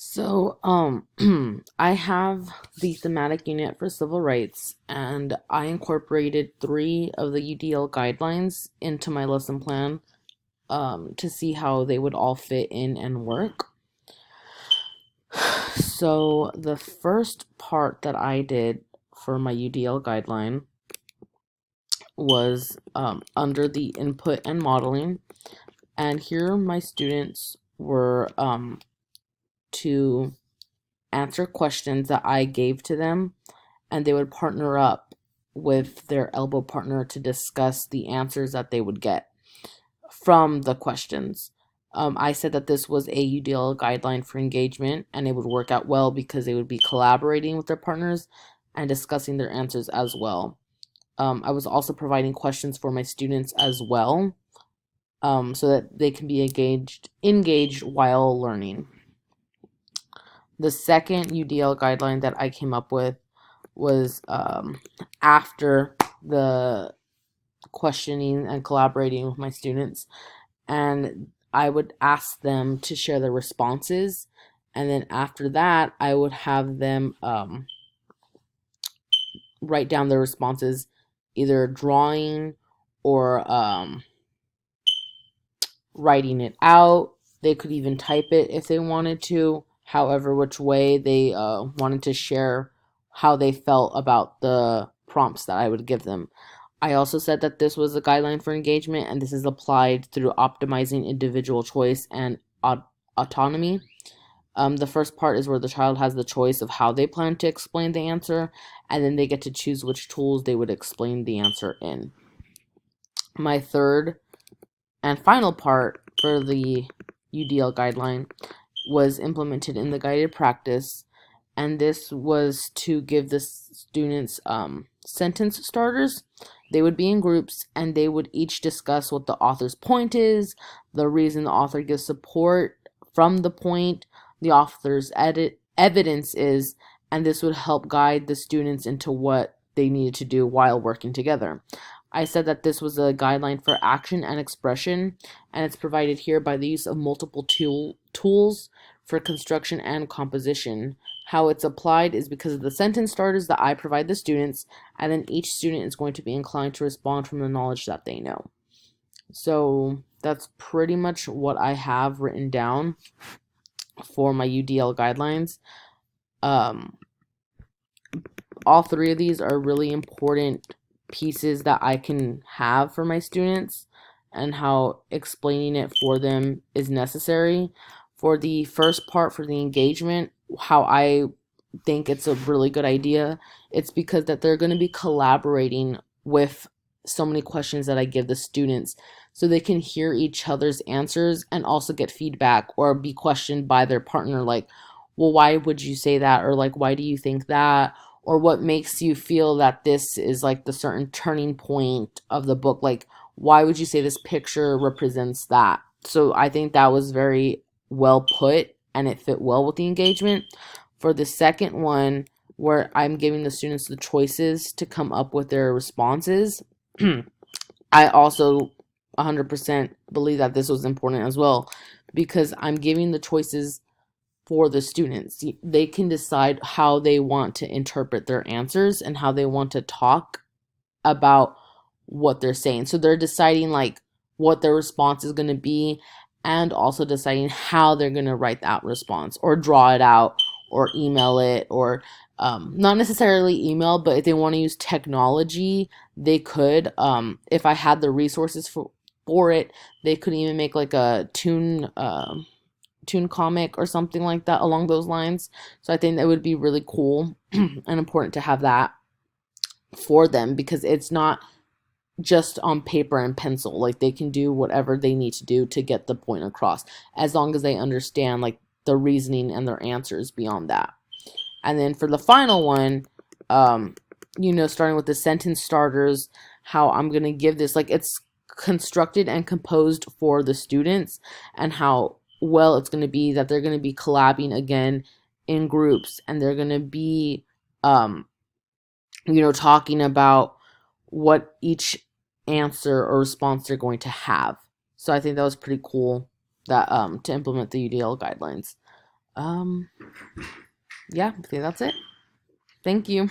So, I have the thematic unit for civil rights, and I incorporated three of the UDL guidelines into my lesson plan, to see how they would all fit in and work. So, the first part that I did for my UDL guideline was under the input and modeling, and here my students were to answer questions that I gave to them, and they would partner up with their elbow partner to discuss the answers that they would get from the questions. I said that this was a UDL guideline for engagement, and it would work out well because they would be collaborating with their partners and discussing their answers as well. I was also providing questions for my students as well, so that they can be engaged while learning. The second UDL guideline that I came up with was after the questioning and collaborating with my students, and I would ask them to share their responses, and then after that I would have them write down their responses, either drawing or writing it out. They could even type it if they wanted to, however which way they wanted to share how they felt about the prompts that I would give them. I also said that this was a guideline for engagement, and this is applied through optimizing individual choice and autonomy. The first part is where the child has the choice of how they plan to explain the answer, and then they get to choose which tools they would explain the answer in. My third and final part for the UDL guideline was implemented in the guided practice, and this was to give the students sentence starters. They would be in groups, and they would each discuss what the author's point is, the reason the author gives support from the point, the author's evidence is, and this would help guide the students into what they needed to do while working together. I said that this was a guideline for action and expression, and it's provided here by the use of multiple tools for construction and composition. How it's applied is because of the sentence starters that I provide the students, and then each student is going to be inclined to respond from the knowledge that they know. So that's pretty much what I have written down for my UDL guidelines. All three of these are really important pieces that I can have for my students, and how explaining it for them is necessary. For the first part, for the engagement, how I think it's a really good idea, it's because that they're going to be collaborating with so many questions that I give the students, so they can hear each other's answers and also get feedback or be questioned by their partner, like, well, why would you say that, or like, why do you think that, or what makes you feel that this is like the certain turning point of the book, like, why would you say this picture represents that? So I think that was very well put, and it fit well with the engagement. For the second one, where I'm giving the students the choices to come up with their responses, I also 100% believe that this was important as well, because I'm giving the choices for the students. They can decide how they want to interpret their answers and how they want to talk about what they're saying. So they're deciding like what their response is going to be, and also deciding how they're going to write that response or draw it out or email it, or not necessarily email, but if they want to use technology, they could. If I had the resources for it, they could even make like a tune comic or something like that along those lines. So I think that would be really cool and important to have that for them, because it's not just on paper and pencil. Like, they can do whatever they need to do to get the point across, as long as they understand like the reasoning and their answers beyond that. And then for the final one, starting with the sentence starters, how I'm going to give this, like, it's constructed and composed for the students, and how well it's going to be that they're going to be collabing again in groups, and they're going to be talking about what each answer or response they're going to have. So I think that was pretty cool, that to implement the UDL guidelines. Um, yeah, I think that's it. Thank you.